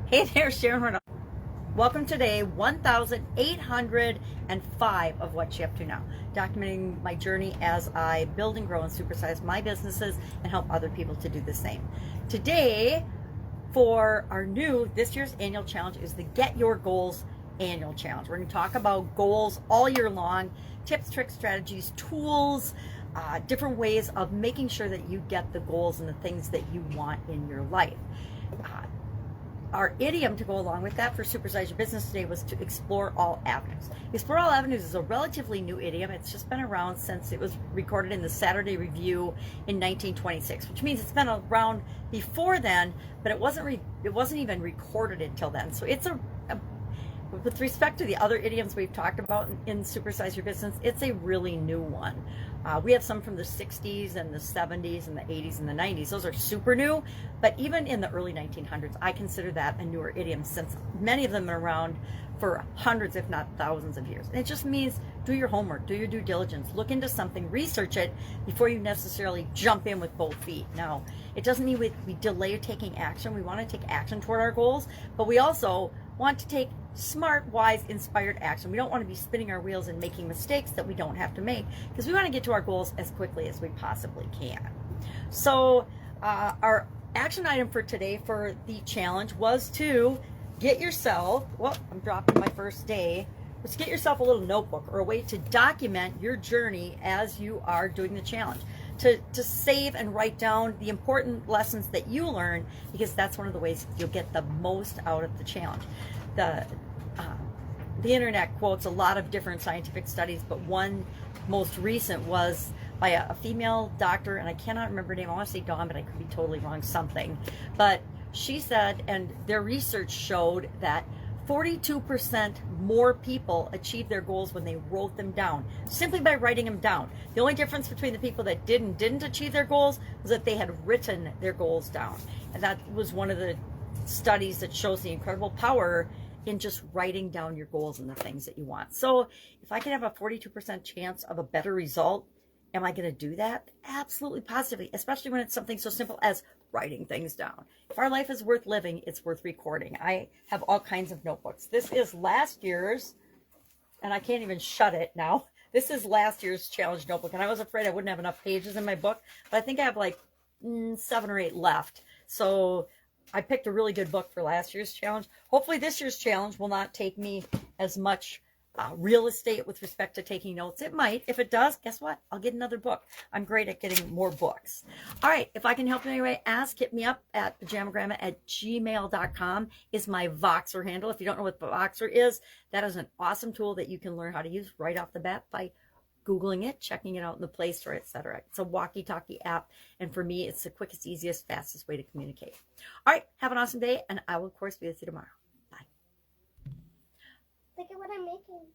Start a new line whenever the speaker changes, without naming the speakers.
Hey there, Sharon Horne. Welcome to day 1,805 of What's She Up To Now, documenting my journey as I build and grow and supersize my businesses and help other people to do the same. Today, for our this year's annual challenge is the Get Your Goals annual challenge. We're going to talk about goals all year long, tips, tricks, strategies, tools, different ways of making sure that you get the goals and the things that you want in your life. Our idiom to go along with that for Supersize Your Business today was to explore all avenues. Explore all avenues is a relatively new idiom. It's just been around since it was recorded in the Saturday Review in 1926, which means it's been around before then, but it wasn't even recorded until then. So it's with respect to the other idioms we've talked about in Supersize Your Business, it's a really new one. We have some from the 60s and the 70s and the 80s and the 90s. Those are super new, but even in the early 1900s, I consider that a newer idiom since many of them are around for hundreds, if not thousands of years. And it just means do your homework, do your due diligence, look into something, research it before you necessarily jump in with both feet. Now, it doesn't mean we delay taking action. We want to take action toward our goals, but we also want to take smart, wise, inspired action. We don't want to be spinning our wheels and making mistakes that we don't have to make because we want to get to our goals as quickly as we possibly can. So our action item for today for the challenge was to get yourself, well, I'm dropping my first day, let's get yourself a little notebook or a way to document your journey as you are doing the challenge. To save and write down the important lessons that you learn, because that's one of the ways you'll get the most out of the challenge. The internet quotes a lot of different scientific studies, but one most recent was by a female doctor, and I cannot remember her name. I want to say Dawn, but I could be totally wrong, something. But she said, and their research showed that 42% more people achieved their goals when they wrote them down, simply by writing them down. The only difference between the people that didn't achieve their goals was that they had written their goals down. And that was one of the studies that shows the incredible power in just writing down your goals and the things that you want. So if I can have a 42% chance of a better result, am I going to do that? Absolutely, positively, especially when it's something so simple as writing things down. If our life is worth living, it's worth recording. I have all kinds of notebooks. This is last year's, and I can't even shut it now. This is last year's challenge notebook, and I was afraid I wouldn't have enough pages in my book, but I think I have like 7 or 8 left. So I picked a really good book for last year's challenge. Hopefully this year's challenge will not take me as much real estate with respect to taking notes. It might. If it does, guess what? I'll get another book. I'm great at getting more books. All right. If I can help in any way, hit me up at pajamagrandma@gmail.com is my Voxer handle. If you don't know what Voxer is, that is an awesome tool that you can learn how to use right off the bat by Googling it, checking it out in the Play Store, etc. It's a walkie-talkie app, and for me, it's the quickest, easiest, fastest way to communicate. All right. Have an awesome day, and I will, of course, be with you tomorrow. Bye.
Look at what I'm making.